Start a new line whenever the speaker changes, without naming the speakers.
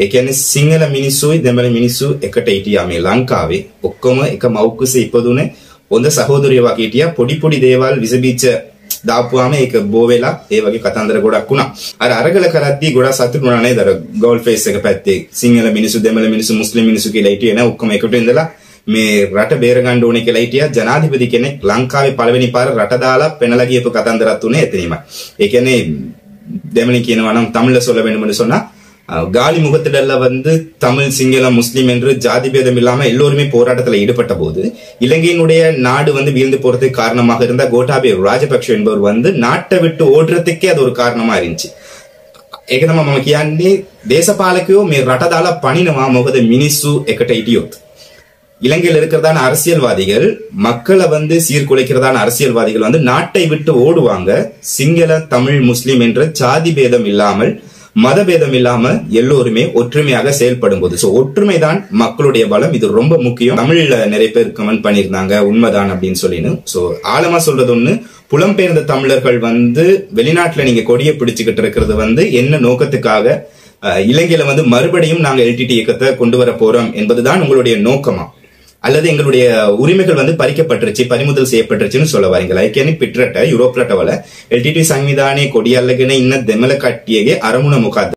ඒ කියන්නේ සිංහල මිනිස්සුයි දෙමළ මිනිස්සු එකට හිටියා මේ ලංකාවේ. ඔක්කොම එක මව්කුසේ ඉපදුනේ හොඳ සහෝදරයෝ වගේ හිටියා. පොඩි පොඩි දේවල් විසබීච්ච දාපුවාම ඒක බෝ වෙලා ඒ වගේ කතන්දර ගොඩක් වුණා. අර අරගල කරද්දී ගොඩක් සතුටු වුණා නේද? අර ගෝල් ෆේස් එක පැත්තේ සිංහල මිනිස්සු දෙමළ මිනිස්සු මුස්ලිම් මිනිස්සු කියලා හිටියේ නෑ. ඔක්කොම එකට ඉඳලා මේ රට බේර ගන්න ඕනේ කියලා හිටියා. ජනාධිපති කෙනෙක් ලංකාවේ පළවෙනි පාර රට දාලා පෙනලා ගියපු කතන්දරත් උනේ එතනීමයි. ඒ කියන්නේ දෙමළෙන් කියනවා නම් தமிழ்ல சொல்ல வேண்டும் சொன்னா காலி முகத்திடல்ல தமிழ் சிங்களம் முஸ்லிம் என்று ஜாதி பேதம் இல்லாம எல்லோருமே போராட்டத்தில் ஈடுபட்ட போது இலங்கையினுடைய நாடு வீழ்ந்து போறதுக்கு காரணமாக இருந்த கோட்டாபய ராஜபக்ஷ என்பவர் நாட்டை விட்டு ஓடுறதுக்கே அது ஒரு காரணமா இருந்துச்சு. ඒක තමයි මම කියන්නේ දේශපාලකයෝ මේ රට දාලා පණිනවා මොකද මිනිස්සු එකට හිටියොත්. இலங்கையில் இருக்கிறதான அரசியல்வாதிகள் மக்களை சீர்குலைக்கிறதான அரசியல்வாதிகள் நாட்டை விட்டு ஓடுவாங்க. சிங்கள தமிழ் முஸ்லிம் என்ற ஜாதி பேதம் இல்லாமல் மத பேதம் இல்லாம எல்லோருமே ஒற்றுமையாக செயல்படும் போது ஒற்றுமைதான் மக்களுடைய பலம். இது ரொம்ப முக்கியம். தமிழ்ல நிறைய பேர் கமெண்ட் பண்ணிருந்தாங்க உண்மைதான் அப்படின்னு சொல்லின்னு. சோ ஆழமா சொல்றது ஒண்ணு, புலம்பெயர்ந்த தமிழர்கள் வெளிநாட்டுல நீங்க கொடியை பிடிச்சுக்கிட்டு இருக்கிறது என்ன நோக்கத்துக்காக இலங்கையில மறுபடியும் நாங்க எல்டிடி இயக்கத்தை கொண்டு வர போறோம் என்பதுதான் உங்களுடைய நோக்கமா, அல்லது எங்களுடைய உரிமைகள் பறிக்கப்பட்டுருச்சு பறிமுதல் செய்யப்பட்டுருச்சுன்னு சொல்ல வரீங்களா? ஏற்கனவே பிற்றட்ட யூரோப்லட்டவல எல்டிடி சங்விதானே கொடியல்லகனே இன்ன தெமல கட்டியගේ අරමුණ මොකද්ද?